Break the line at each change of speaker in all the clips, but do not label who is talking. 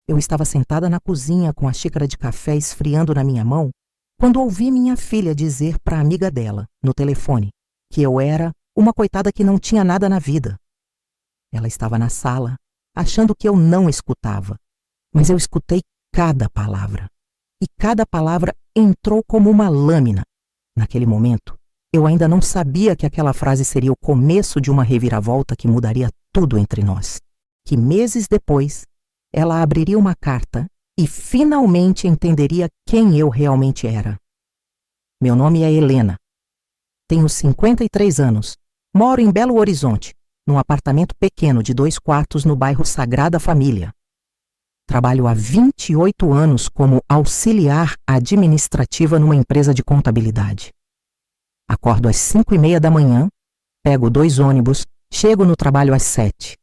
Eu estava sentada na cozinha com a xícara de café esfriando na minha mão, quando ouvi minha filha dizer para a amiga dela, no telefone, que eu era uma coitada que não tinha nada na vida. Ela estava na sala, achando que eu não escutava, mas eu escutei cada palavra. E cada palavra entrou como uma lâmina. Naquele momento, eu ainda não sabia que aquela frase seria o começo de uma reviravolta que mudaria tudo entre nós. Que meses depois, ela abriria uma carta e finalmente entenderia quem eu realmente era. Meu nome é Helena. Tenho 53 anos. Moro em Belo Horizonte, num apartamento pequeno de 2 quartos no bairro Sagrada Família. Trabalho há 28 anos como auxiliar administrativa numa empresa de contabilidade. Acordo às 5:30 da manhã, pego 2 ônibus, chego no trabalho às 7.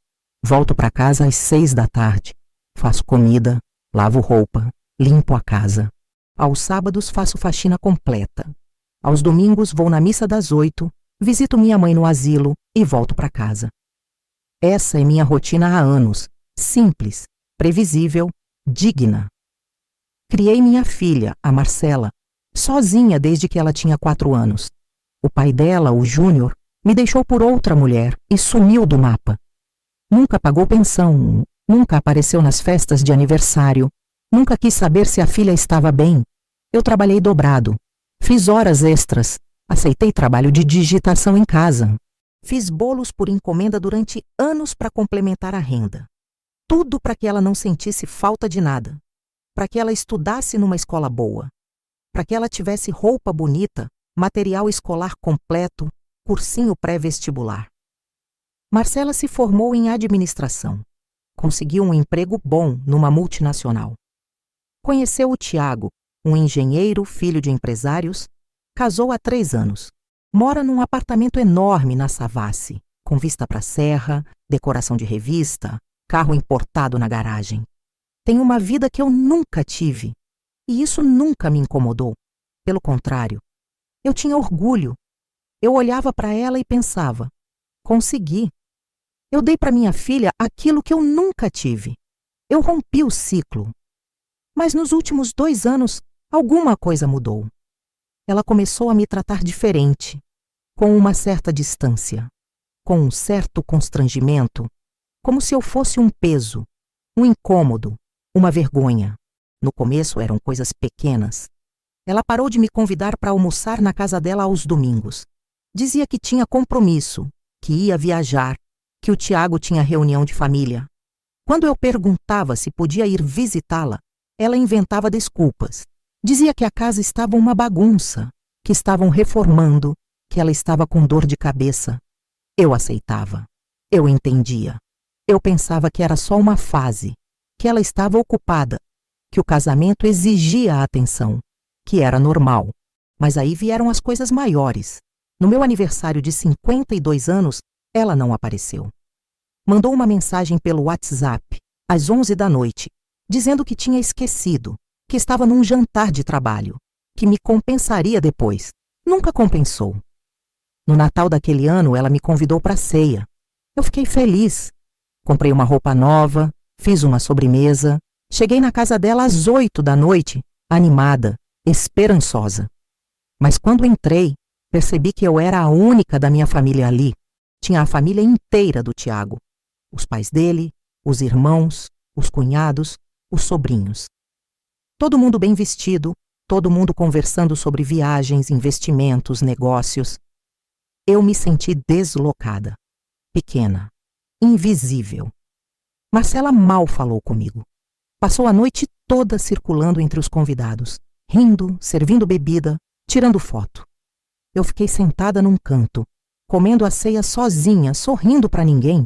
Volto para casa às 6 da tarde. Faço comida, lavo roupa, limpo a casa. Aos sábados faço faxina completa. Aos domingos vou na missa das 8, visito minha mãe no asilo e volto para casa. Essa é minha rotina há anos, simples, previsível, digna. Criei minha filha, a Marcela, sozinha desde que ela tinha 4 anos. O pai dela, o Júnior, me deixou por outra mulher e sumiu do mapa. Nunca pagou pensão, nunca apareceu nas festas de aniversário, nunca quis saber se a filha estava bem. Eu trabalhei dobrado, fiz horas extras, aceitei trabalho de digitação em casa. Fiz bolos por encomenda durante anos para complementar a renda. Tudo para que ela não sentisse falta de nada, para que ela estudasse numa escola boa, para que ela tivesse roupa bonita, material escolar completo, cursinho pré-vestibular. Marcela se formou em administração. Conseguiu um emprego bom numa multinacional. Conheceu o Tiago, um engenheiro, filho de empresários, casou há 3 anos. Mora num apartamento enorme na Savassi, com vista para a serra, decoração de revista, carro importado na garagem. Tem uma vida que eu nunca tive, e isso nunca me incomodou. Pelo contrário, eu tinha orgulho. Eu olhava para ela e pensava, consegui. Eu dei para minha filha aquilo que eu nunca tive. Eu rompi o ciclo. Mas nos últimos 2 anos, alguma coisa mudou. Ela começou a me tratar diferente, com uma certa distância, com um certo constrangimento, como se eu fosse um peso, um incômodo, uma vergonha. No começo eram coisas pequenas. Ela parou de me convidar para almoçar na casa dela aos domingos. Dizia que tinha compromisso, que ia viajar, que o Tiago tinha reunião de família. Quando eu perguntava se podia ir visitá-la, ela inventava desculpas. Dizia que a casa estava uma bagunça, que estavam reformando, que ela estava com dor de cabeça. Eu aceitava. Eu entendia. Eu pensava que era só uma fase, que ela estava ocupada, que o casamento exigia atenção, que era normal. Mas aí vieram as coisas maiores. No meu aniversário de 52 anos, ela não apareceu. Mandou uma mensagem pelo WhatsApp, às 11 da noite, dizendo que tinha esquecido, que estava num jantar de trabalho, que me compensaria depois. Nunca compensou. No Natal daquele ano, ela me convidou para a ceia. Eu fiquei feliz. Comprei uma roupa nova, fiz uma sobremesa. Cheguei na casa dela às 8 da noite, animada, esperançosa. Mas quando entrei, percebi que eu era a única da minha família ali. Tinha a família inteira do Tiago. Os pais dele, os irmãos, os cunhados, os sobrinhos. Todo mundo bem vestido, todo mundo conversando sobre viagens, investimentos, negócios. Eu me senti deslocada, pequena, invisível. Marcela mal falou comigo. Passou a noite toda circulando entre os convidados, rindo, servindo bebida, tirando foto. Eu fiquei sentada num canto, comendo a ceia sozinha, sorrindo para ninguém.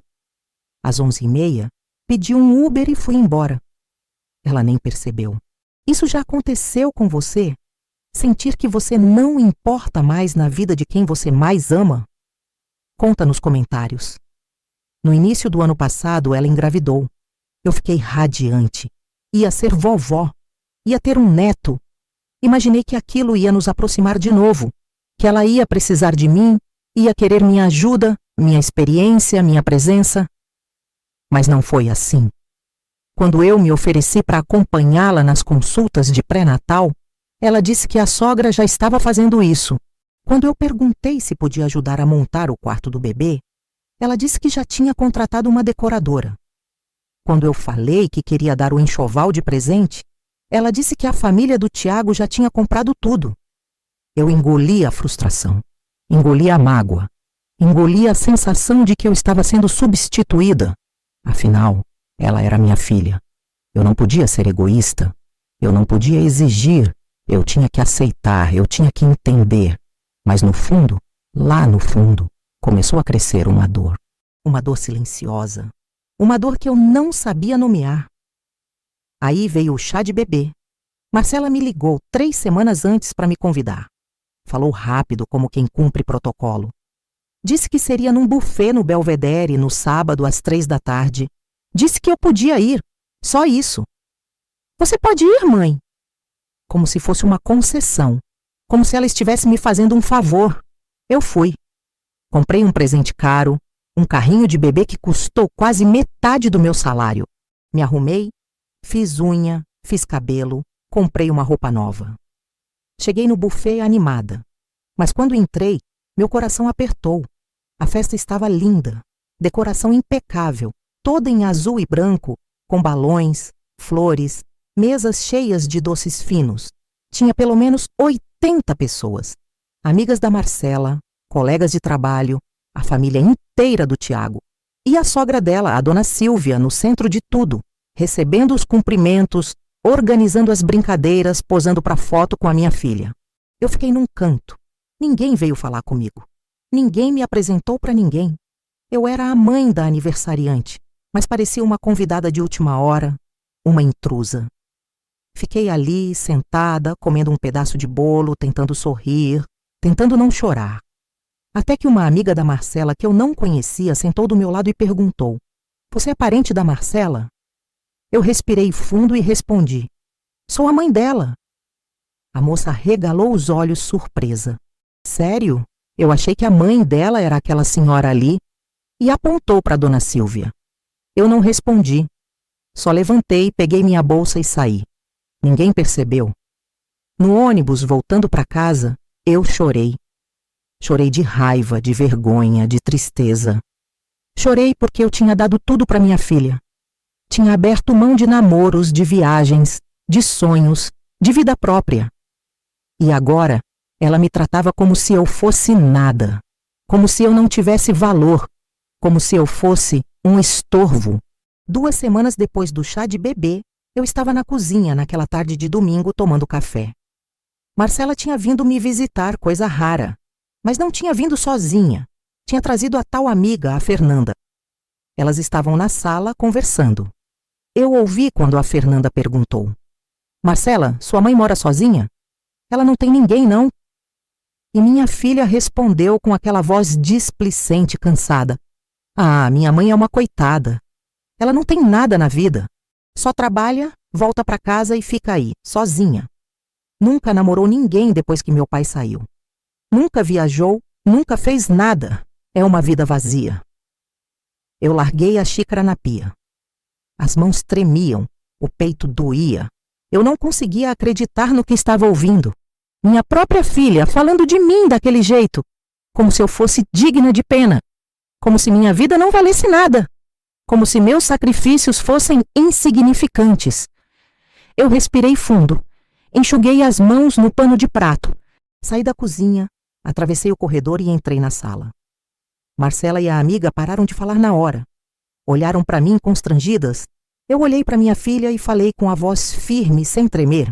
Às 11:30, pedi um Uber e fui embora. Ela nem percebeu. Isso já aconteceu com você? Sentir que você não importa mais na vida de quem você mais ama? Conta nos comentários. No início do ano passado, ela engravidou. Eu fiquei radiante. Ia ser vovó. Ia ter um neto. Imaginei que aquilo ia nos aproximar de novo. Que ela ia precisar de mim, ia querer minha ajuda, minha experiência, minha presença. Mas não foi assim. Quando eu me ofereci para acompanhá-la nas consultas de pré-natal, ela disse que a sogra já estava fazendo isso. Quando eu perguntei se podia ajudar a montar o quarto do bebê, ela disse que já tinha contratado uma decoradora. Quando eu falei que queria dar o enxoval de presente, ela disse que a família do Tiago já tinha comprado tudo. Eu engoli a frustração, engoli a mágoa, engoli a sensação de que eu estava sendo substituída. Afinal, ela era minha filha. Eu não podia ser egoísta, eu não podia exigir, eu tinha que aceitar, eu tinha que entender. Mas no fundo, lá no fundo, começou a crescer uma dor silenciosa, uma dor que eu não sabia nomear. Aí veio o chá de bebê. Marcela me ligou 3 semanas antes para me convidar. Falou rápido, como quem cumpre protocolo. Disse que seria num buffet no Belvedere no sábado às 3 da tarde. Disse que eu podia ir, só isso. Você pode ir, mãe? Como se fosse uma concessão, como se ela estivesse me fazendo um favor. Eu fui. Comprei um presente caro, um carrinho de bebê que custou quase metade do meu salário. Me arrumei, fiz unha, fiz cabelo, comprei uma roupa nova. Cheguei no buffet animada, mas quando entrei, meu coração apertou. A festa estava linda, decoração impecável, toda em azul e branco, com balões, flores, mesas cheias de doces finos. Tinha pelo menos 80 pessoas, amigas da Marcela, colegas de trabalho, a família inteira do Tiago e a sogra dela, a dona Silvia, no centro de tudo, recebendo os cumprimentos, organizando as brincadeiras, posando para foto com a minha filha. Eu fiquei num canto. Ninguém veio falar comigo. Ninguém me apresentou para ninguém. Eu era a mãe da aniversariante, mas parecia uma convidada de última hora, uma intrusa. Fiquei ali, sentada, comendo um pedaço de bolo, tentando sorrir, tentando não chorar. Até que uma amiga da Marcela, que eu não conhecia, sentou do meu lado e perguntou: "Você é parente da Marcela?" Eu respirei fundo e respondi: "Sou a mãe dela." A moça regalou os olhos, surpresa. "Sério? Eu achei que a mãe dela era aquela senhora ali." E apontou para dona Silvia. Eu não respondi. Só levantei, peguei minha bolsa e saí. Ninguém percebeu. No ônibus, voltando para casa, eu chorei. Chorei de raiva, de vergonha, de tristeza. Chorei porque eu tinha dado tudo para minha filha. Tinha aberto mão de namoros, de viagens, de sonhos, de vida própria. E agora, ela me tratava como se eu fosse nada, como se eu não tivesse valor, como se eu fosse um estorvo. 2 semanas depois do chá de bebê, eu estava na cozinha naquela tarde de domingo tomando café. Marcela tinha vindo me visitar, coisa rara, mas não tinha vindo sozinha. Tinha trazido a tal amiga, a Fernanda. Elas estavam na sala conversando. Eu ouvi quando a Fernanda perguntou: "Marcela, sua mãe mora sozinha? Ela não tem ninguém, não?" E minha filha respondeu com aquela voz displicente, cansada: "Ah, minha mãe é uma coitada. Ela não tem nada na vida. Só trabalha, volta para casa e fica aí, sozinha. Nunca namorou ninguém depois que meu pai saiu. Nunca viajou, nunca fez nada. É uma vida vazia." Eu larguei a xícara na pia. As mãos tremiam, o peito doía. Eu não conseguia acreditar no que estava ouvindo. Minha própria filha falando de mim daquele jeito, como se eu fosse digna de pena, como se minha vida não valesse nada, como se meus sacrifícios fossem insignificantes. Eu respirei fundo, enxuguei as mãos no pano de prato, saí da cozinha, atravessei o corredor e entrei na sala. Marcela e a amiga pararam de falar na hora. Olharam para mim constrangidas. Eu olhei para minha filha e falei com a voz firme, sem tremer: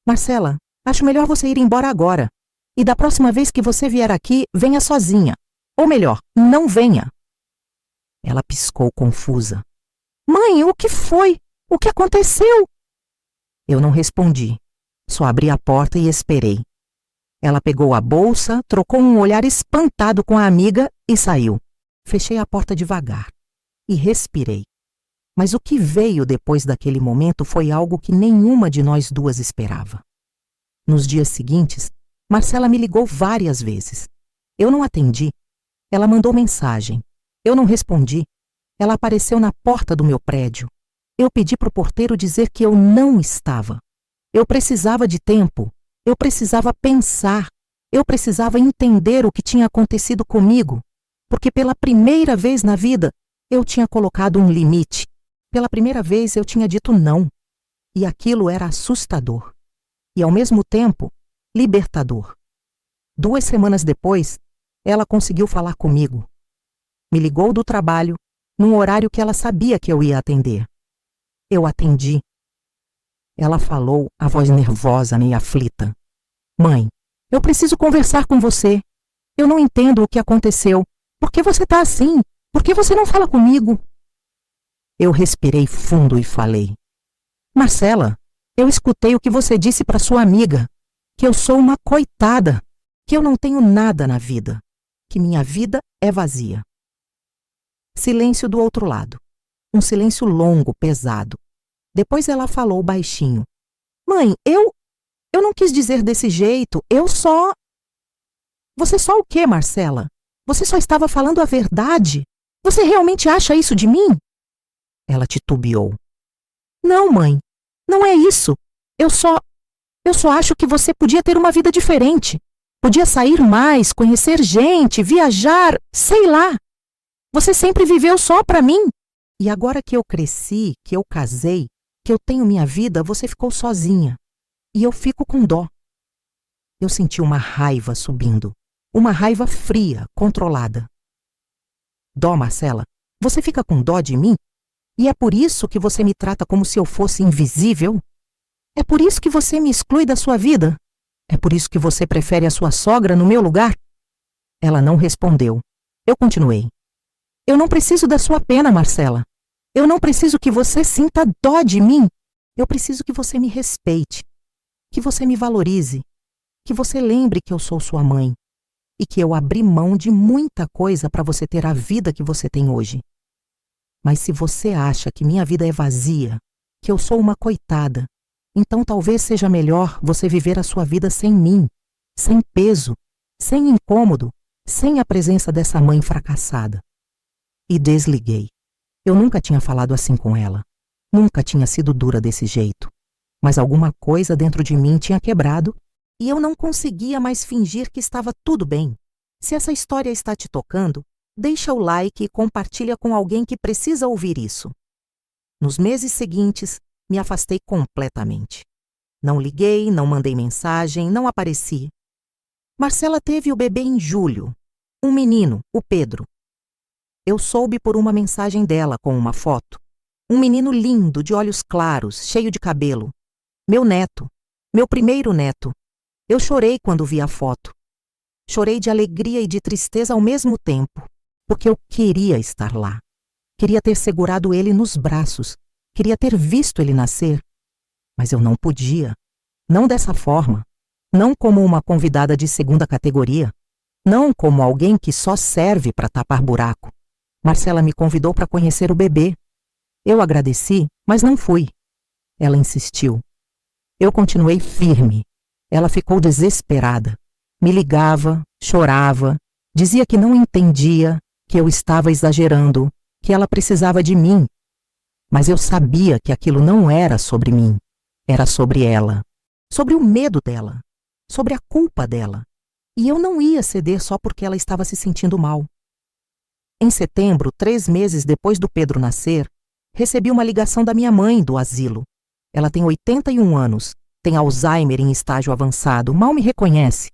"Marcela, acho melhor você ir embora agora. E da próxima vez que você vier aqui, venha sozinha. Ou melhor, não venha." Ela piscou confusa. "Mãe, o que foi? O que aconteceu?" Eu não respondi. Só abri a porta e esperei. Ela pegou a bolsa, trocou um olhar espantado com a amiga e saiu. Fechei a porta devagar e respirei. Mas o que veio depois daquele momento foi algo que nenhuma de nós duas esperava. Nos dias seguintes, Marcela me ligou várias vezes. Eu não atendi. Ela mandou mensagem. Eu não respondi. Ela apareceu na porta do meu prédio. Eu pedi para o porteiro dizer que eu não estava. Eu precisava de tempo. Eu precisava pensar. Eu precisava entender o que tinha acontecido comigo. Porque pela primeira vez na vida, eu tinha colocado um limite. Pela primeira vez eu tinha dito não. E aquilo era assustador. E ao mesmo tempo, libertador. 2 semanas depois, ela conseguiu falar comigo. Me ligou do trabalho, num horário que ela sabia que eu ia atender. Eu atendi. Ela falou, a voz nervosa e aflita. Mãe, eu preciso conversar com você. Eu não entendo o que aconteceu. Por que você está assim? Por que você não fala comigo? Eu respirei fundo e falei. Marcela, eu escutei o que você disse para sua amiga. Que eu sou uma coitada. Que eu não tenho nada na vida. Que minha vida é vazia. Silêncio do outro lado. Um silêncio longo, pesado. Depois ela falou baixinho. Mãe, eu não quis dizer desse jeito. Eu só... Você só o quê, Marcela? Você só estava falando a verdade? Você realmente acha isso de mim? Ela titubeou. Não, mãe. Não é isso. Eu só acho que você podia ter uma vida diferente. Podia sair mais, conhecer gente, viajar, sei lá. Você sempre viveu só para mim. E agora que eu cresci, que eu casei, que eu tenho minha vida, você ficou sozinha. E eu fico com dó. Eu senti uma raiva subindo. Uma raiva fria, controlada. Dó, Marcela? Você fica com dó de mim? E é por isso que você me trata como se eu fosse invisível? É por isso que você me exclui da sua vida? É por isso que você prefere a sua sogra no meu lugar? Ela não respondeu. Eu continuei. Eu não preciso da sua pena, Marcela. Eu não preciso que você sinta dó de mim. Eu preciso que você me respeite, que você me valorize, que você lembre que eu sou sua mãe e que eu abri mão de muita coisa para você ter a vida que você tem hoje. Mas se você acha que minha vida é vazia, que eu sou uma coitada, então talvez seja melhor você viver a sua vida sem mim, sem peso, sem incômodo, sem a presença dessa mãe fracassada. E desliguei. Eu nunca tinha falado assim com ela. Nunca tinha sido dura desse jeito. Mas alguma coisa dentro de mim tinha quebrado e eu não conseguia mais fingir que estava tudo bem. Se essa história está te tocando, deixa o like e compartilha com alguém que precisa ouvir isso. Nos meses seguintes, me afastei completamente. Não liguei, não mandei mensagem, não apareci. Marcela teve o bebê em julho. Um menino, o Pedro. Eu soube por uma mensagem dela com uma foto. Um menino lindo, de olhos claros, cheio de cabelo. Meu neto. Meu primeiro neto. Eu chorei quando vi a foto. Chorei de alegria e de tristeza ao mesmo tempo, porque eu queria estar lá. Queria ter segurado ele nos braços. Queria ter visto ele nascer. Mas eu não podia. Não dessa forma. Não como uma convidada de segunda categoria. Não como alguém que só serve para tapar buraco. Marcela me convidou para conhecer o bebê. Eu agradeci, mas não fui. Ela insistiu. Eu continuei firme. Ela ficou desesperada. Me ligava, chorava, dizia que não entendia, que eu estava exagerando, que ela precisava de mim. Mas eu sabia que aquilo não era sobre mim. Era sobre ela. Sobre o medo dela. Sobre a culpa dela. E eu não ia ceder só porque ela estava se sentindo mal. Em setembro, 3 meses depois do Pedro nascer, recebi uma ligação da minha mãe do asilo. Ela tem 81 anos, tem Alzheimer em estágio avançado, mal me reconhece.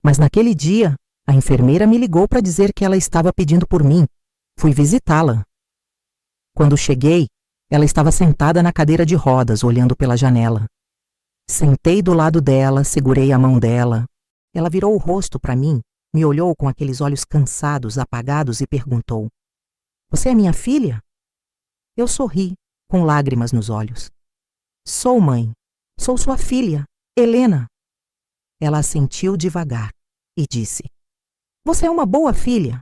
Mas naquele dia, a enfermeira me ligou para dizer que ela estava pedindo por mim. Fui visitá-la. Quando cheguei, ela estava sentada na cadeira de rodas, olhando pela janela. Sentei do lado dela, segurei a mão dela. Ela virou o rosto para mim, me olhou com aqueles olhos cansados, apagados e perguntou: Você é minha filha? Eu sorri, com lágrimas nos olhos. Sou, mãe. Sou sua filha, Helena. Ela assentiu devagar e disse: Você é uma boa filha.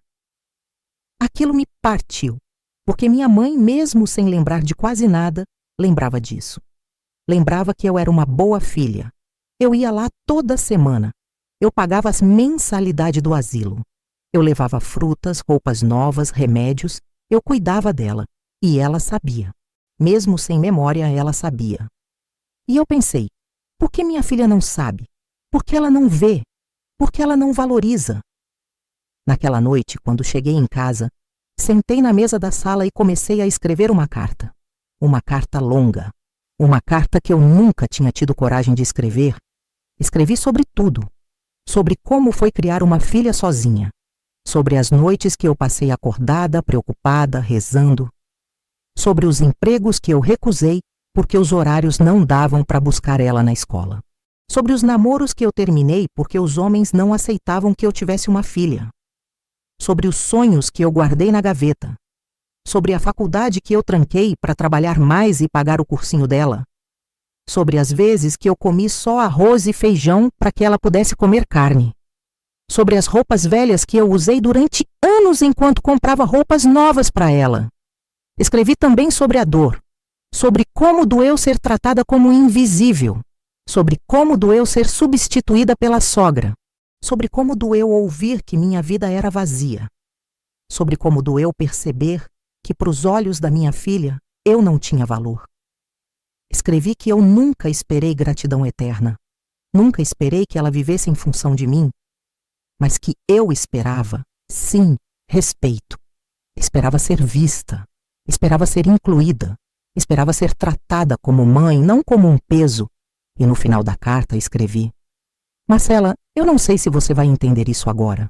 Aquilo me partiu, porque minha mãe, mesmo sem lembrar de quase nada, lembrava disso. Lembrava que eu era uma boa filha. Eu ia lá toda semana. Eu pagava as mensalidades do asilo. Eu levava frutas, roupas novas, remédios. Eu cuidava dela. E ela sabia. Mesmo sem memória, ela sabia. E eu pensei, por que minha filha não sabe? Por que ela não vê? Por que ela não valoriza? Naquela noite, quando cheguei em casa, sentei na mesa da sala e comecei a escrever uma carta. Uma carta longa. Uma carta que eu nunca tinha tido coragem de escrever. Escrevi sobre tudo. Sobre como foi criar uma filha sozinha. Sobre as noites que eu passei acordada, preocupada, rezando. Sobre os empregos que eu recusei porque os horários não davam para buscar ela na escola. Sobre os namoros que eu terminei porque os homens não aceitavam que eu tivesse uma filha. Sobre os sonhos que eu guardei na gaveta. Sobre a faculdade que eu tranquei para trabalhar mais e pagar o cursinho dela. Sobre as vezes que eu comi só arroz e feijão para que ela pudesse comer carne. Sobre as roupas velhas que eu usei durante anos enquanto comprava roupas novas para ela. Escrevi também sobre a dor. Sobre como doeu ser tratada como invisível. Sobre como doeu ser substituída pela sogra. Sobre como doeu ouvir que minha vida era vazia. Sobre como doeu perceber que, para os olhos da minha filha, eu não tinha valor. Escrevi que eu nunca esperei gratidão eterna. Nunca esperei que ela vivesse em função de mim. Mas que eu esperava, sim, respeito. Esperava ser vista. Esperava ser incluída. Esperava ser tratada como mãe, não como um peso. E no final da carta escrevi: Marcela, eu não sei se você vai entender isso agora.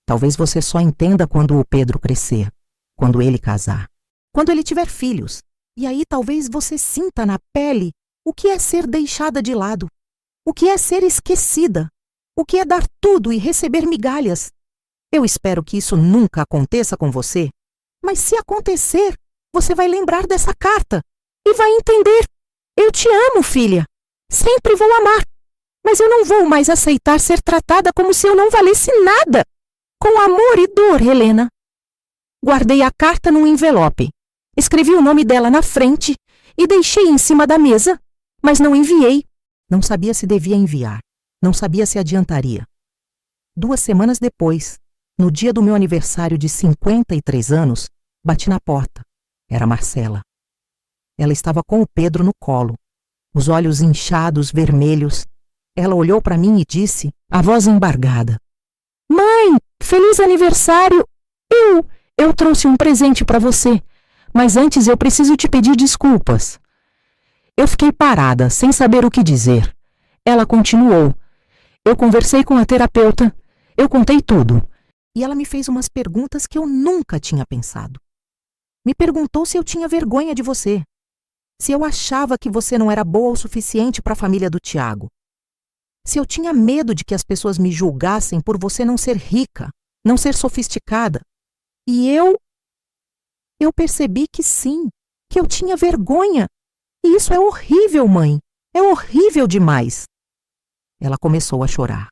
Talvez você só entenda quando o Pedro crescer, quando ele casar, quando ele tiver filhos. E aí talvez você sinta na pele o que é ser deixada de lado, o que é ser esquecida, o que é dar tudo e receber migalhas. Eu espero que isso nunca aconteça com você, mas se acontecer, você vai lembrar dessa carta e vai entender. Eu te amo, filha. Sempre vou amar. Mas eu não vou mais aceitar ser tratada como se eu não valesse nada. Com amor e dor, Helena. Guardei a carta num envelope. Escrevi o nome dela na frente e deixei em cima da mesa, mas não enviei. Não sabia se devia enviar. Não sabia se adiantaria. 2 semanas depois, no dia do meu aniversário de 53 anos, bati na porta. Era Marcela. Ela estava com o Pedro no colo, os olhos inchados, vermelhos. Ela olhou para mim e disse, a voz embargada: Mãe, feliz aniversário! Eu trouxe um presente para você, mas antes eu preciso te pedir desculpas. Eu fiquei parada, sem saber o que dizer. Ela continuou. Eu conversei com a terapeuta, eu contei tudo. E ela me fez umas perguntas que eu nunca tinha pensado. Me perguntou se eu tinha vergonha de você, se eu achava que você não era boa o suficiente para a família do Tiago, se eu tinha medo de que as pessoas me julgassem por você não ser rica, não ser sofisticada. E eu percebi que sim, que eu tinha vergonha. E isso é horrível, mãe. É horrível demais. Ela começou a chorar.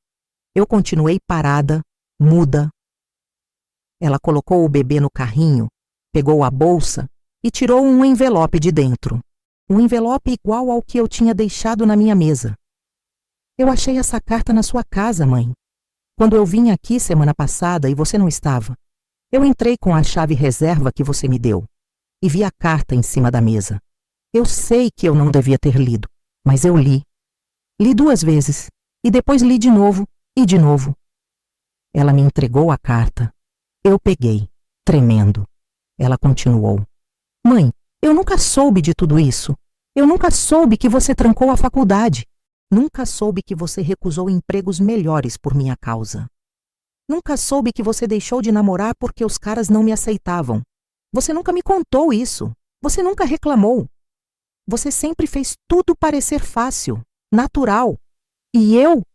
Eu continuei parada, muda. Ela colocou o bebê no carrinho, pegou a bolsa e tirou um envelope de dentro. Um envelope igual ao que eu tinha deixado na minha mesa. Eu achei essa carta na sua casa, mãe. Quando eu vim aqui semana passada e você não estava, eu entrei com a chave reserva que você me deu e vi a carta em cima da mesa. Eu sei que eu não devia ter lido, mas eu li. Li 2 vezes e depois li de novo e de novo. Ela me entregou a carta. Eu peguei, tremendo. Ela continuou. Mãe, eu nunca soube de tudo isso. Eu nunca soube que você trancou a faculdade. Nunca soube que você recusou empregos melhores por minha causa. Nunca soube que você deixou de namorar porque os caras não me aceitavam. Você nunca me contou isso. Você nunca reclamou. Você sempre fez tudo parecer fácil, natural. E eu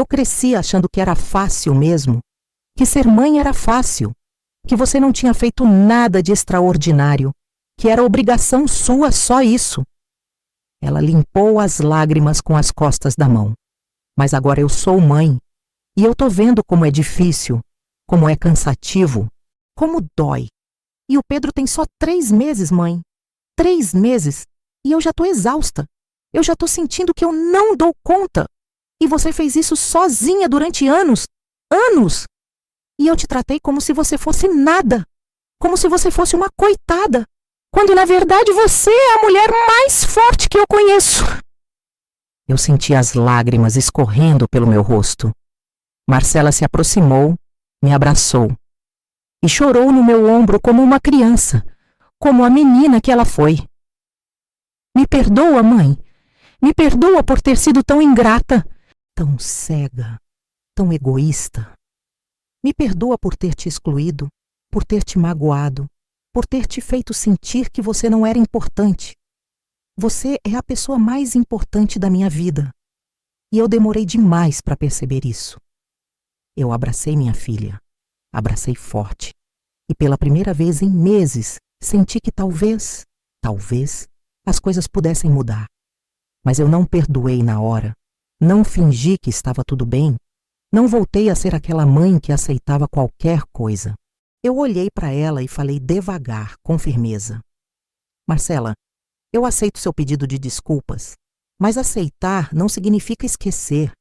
cresci achando que era fácil mesmo. Que ser mãe era fácil. Que você não tinha feito nada de extraordinário. Que era obrigação sua só isso. Ela limpou as lágrimas com as costas da mão. Mas agora eu sou mãe. E eu tô vendo como é difícil, como é cansativo, como dói. E o Pedro tem só 3 meses, mãe. 3 meses. E eu já tô exausta. Eu já tô sentindo que eu não dou conta. E você fez isso sozinha durante anos. Anos! E eu te tratei como se você fosse nada. Como se você fosse uma coitada. quando na verdade você é a mulher mais forte que eu conheço. Eu senti as lágrimas escorrendo pelo meu rosto. Marcela se aproximou, me abraçou e chorou no meu ombro como uma criança, como a menina que ela foi. Me perdoa, mãe. Me perdoa por ter sido tão ingrata, tão cega, tão egoísta. Me perdoa por ter te excluído, por ter te magoado, por ter te feito sentir que você não era importante. Você é a pessoa mais importante da minha vida. E eu demorei demais para perceber isso. Eu abracei minha filha, abracei forte. E pela primeira vez em meses, senti que talvez, as coisas pudessem mudar. Mas eu não perdoei na hora, não fingi que estava tudo bem, não voltei a ser aquela mãe que aceitava qualquer coisa. Eu olhei para ela e falei devagar, com firmeza. Marcela, eu aceito seu pedido de desculpas, mas aceitar não significa esquecer.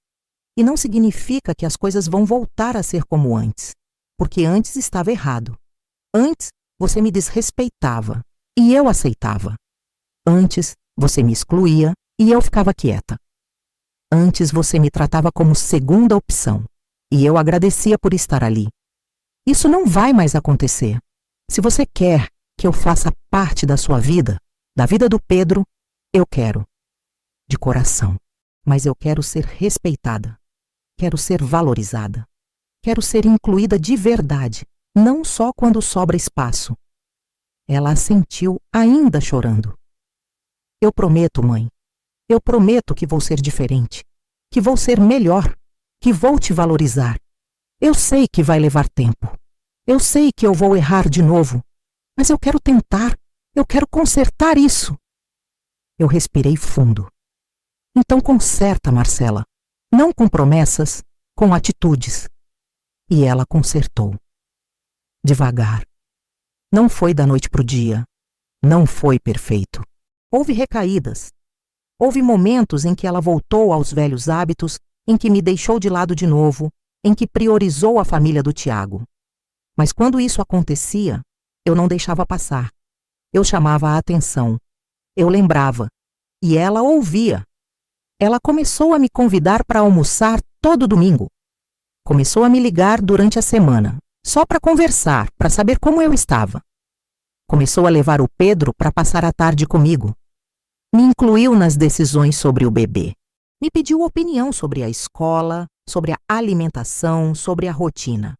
E não significa que as coisas vão voltar a ser como antes, porque antes estava errado. Antes você me desrespeitava e eu aceitava. Antes você me excluía e eu ficava quieta. Antes você me tratava como segunda opção e eu agradecia por estar ali. Isso não vai mais acontecer. Se você quer que eu faça parte da sua vida, da vida do Pedro, eu quero. De coração. Mas eu quero ser respeitada. Quero ser valorizada. Quero ser incluída de verdade, não só quando sobra espaço. Ela assentiu, ainda chorando. Eu prometo, mãe. Eu prometo que vou ser diferente, que vou ser melhor, que vou te valorizar. Eu sei que vai levar tempo. Eu sei que eu vou errar de novo, mas eu quero tentar. Eu quero consertar isso. Eu respirei fundo. Então conserta, Marcela. Não com promessas, com atitudes. E ela consertou. Devagar. Não foi da noite pro dia. Não foi perfeito. Houve recaídas. Houve momentos em que ela voltou aos velhos hábitos, em que me deixou de lado de novo, em que priorizou a família do Tiago. Mas quando isso acontecia, eu não deixava passar. Eu chamava a atenção. Eu lembrava. E ela ouvia. Ela começou a me convidar para almoçar todo domingo. Começou a me ligar durante a semana, só para conversar, para saber como eu estava. Começou a levar o Pedro para passar a tarde comigo. Me incluiu nas decisões sobre o bebê. Me pediu opinião sobre a escola, sobre a alimentação, sobre a rotina.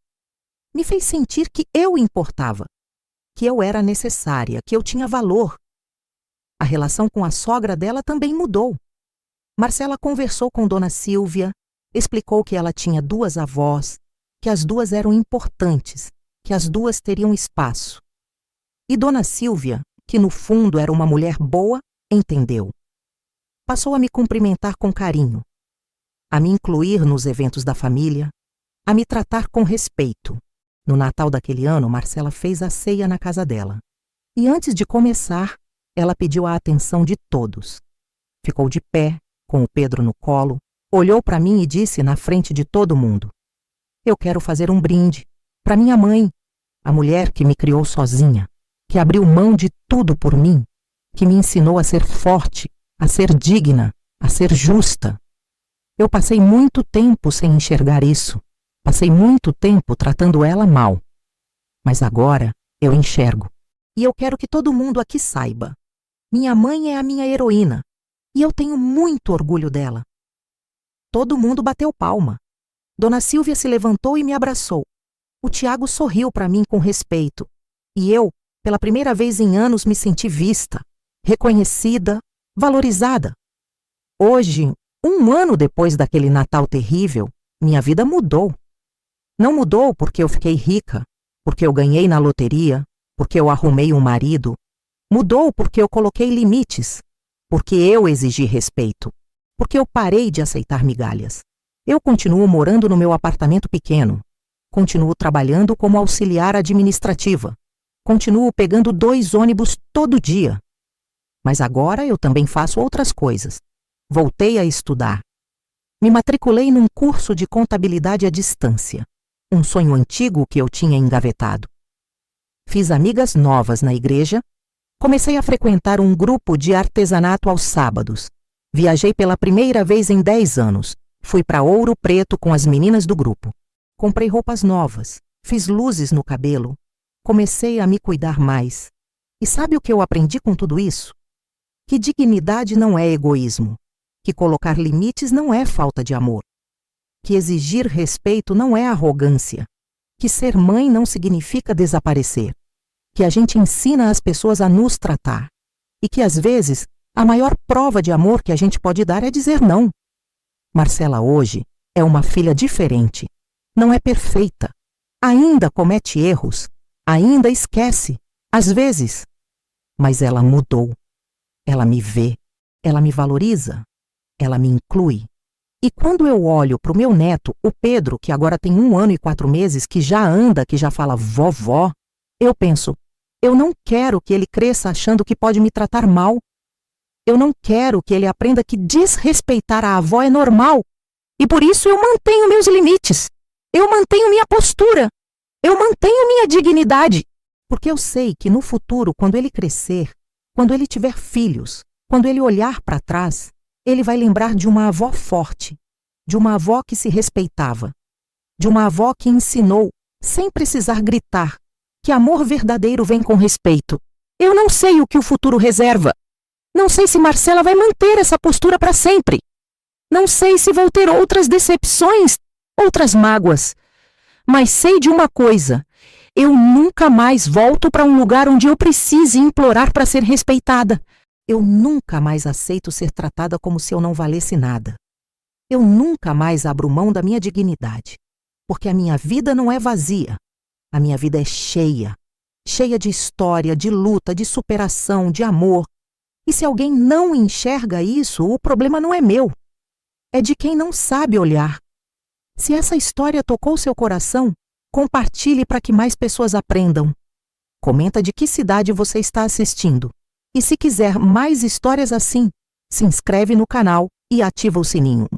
Me fez sentir que eu importava, que eu era necessária, que eu tinha valor. A relação com a sogra dela também mudou. Marcela conversou com Dona Silvia, explicou que ela tinha 2 avós, que as 2 eram importantes, que as 2 teriam espaço. E Dona Silvia, que no fundo era uma mulher boa, entendeu. Passou a me cumprimentar com carinho, a me incluir nos eventos da família, a me tratar com respeito. No Natal daquele ano, Marcela fez a ceia na casa dela. E antes de começar, ela pediu a atenção de todos. Ficou de pé, com o Pedro no colo, olhou para mim e disse na frente de todo mundo: eu quero fazer um brinde para minha mãe, a mulher que me criou sozinha, que abriu mão de tudo por mim, que me ensinou a ser forte, a ser digna, a ser justa. Eu passei muito tempo sem enxergar isso. Passei muito tempo tratando ela mal. Mas agora eu enxergo. E eu quero que todo mundo aqui saiba. Minha mãe é a minha heroína. E eu tenho muito orgulho dela. Todo mundo bateu palma. Dona Silvia se levantou e me abraçou. O Tiago sorriu para mim com respeito. E eu, pela primeira vez em anos, me senti vista, reconhecida, valorizada. Hoje, 1 ano depois daquele Natal terrível, minha vida mudou. Não mudou porque eu fiquei rica, porque eu ganhei na loteria, porque eu arrumei um marido. Mudou porque eu coloquei limites, porque eu exigi respeito, porque eu parei de aceitar migalhas. Eu continuo morando no meu apartamento pequeno, continuo trabalhando como auxiliar administrativa, continuo pegando 2 ônibus todo dia. Mas agora eu também faço outras coisas. Voltei a estudar. Me matriculei num curso de contabilidade à distância, um sonho antigo que eu tinha engavetado. Fiz amigas novas na igreja, Comecei a frequentar um grupo de artesanato aos sábados. Viajei pela primeira vez em 10 anos. Fui para Ouro Preto com as meninas do grupo. Comprei roupas novas, fiz luzes no cabelo. Comecei a me cuidar mais. E sabe o que eu aprendi com tudo isso? Que dignidade não é egoísmo. Que colocar limites não é falta de amor. Que exigir respeito não é arrogância. Que ser mãe não significa desaparecer. Que a gente ensina as pessoas a nos tratar. E que, às vezes, a maior prova de amor que a gente pode dar é dizer não. Marcela hoje é uma filha diferente. Não é perfeita. Ainda comete erros. Ainda esquece. Às vezes. Mas ela mudou. Ela me vê. Ela me valoriza. Ela me inclui. E quando eu olho para o meu neto, o Pedro, que agora tem 1 ano e 4 meses, que já anda, que já fala vovó, eu penso, eu não quero que ele cresça achando que pode me tratar mal. Eu não quero que ele aprenda que desrespeitar a avó é normal. E por isso eu mantenho meus limites. Eu mantenho minha postura. Eu mantenho minha dignidade. Porque eu sei que no futuro, quando ele crescer, quando ele tiver filhos, quando ele olhar para trás, ele vai lembrar de uma avó forte, de uma avó que se respeitava, de uma avó que ensinou, sem precisar gritar, que amor verdadeiro vem com respeito. Eu não sei o que o futuro reserva. Não sei se Marcela vai manter essa postura para sempre. Não sei se vou ter outras decepções, outras mágoas. Mas sei de uma coisa. Eu nunca mais volto para um lugar onde eu precise implorar para ser respeitada. Eu nunca mais aceito ser tratada como se eu não valesse nada. Eu nunca mais abro mão da minha dignidade. Porque a minha vida não é vazia. A minha vida é cheia. Cheia de história, de luta, de superação, de amor. E se alguém não enxerga isso, o problema não é meu. É de quem não sabe olhar. Se essa história tocou seu coração, compartilhe para que mais pessoas aprendam. Comenta de que cidade você está assistindo. E se quiser mais histórias assim, se inscreve no canal e ativa o sininho.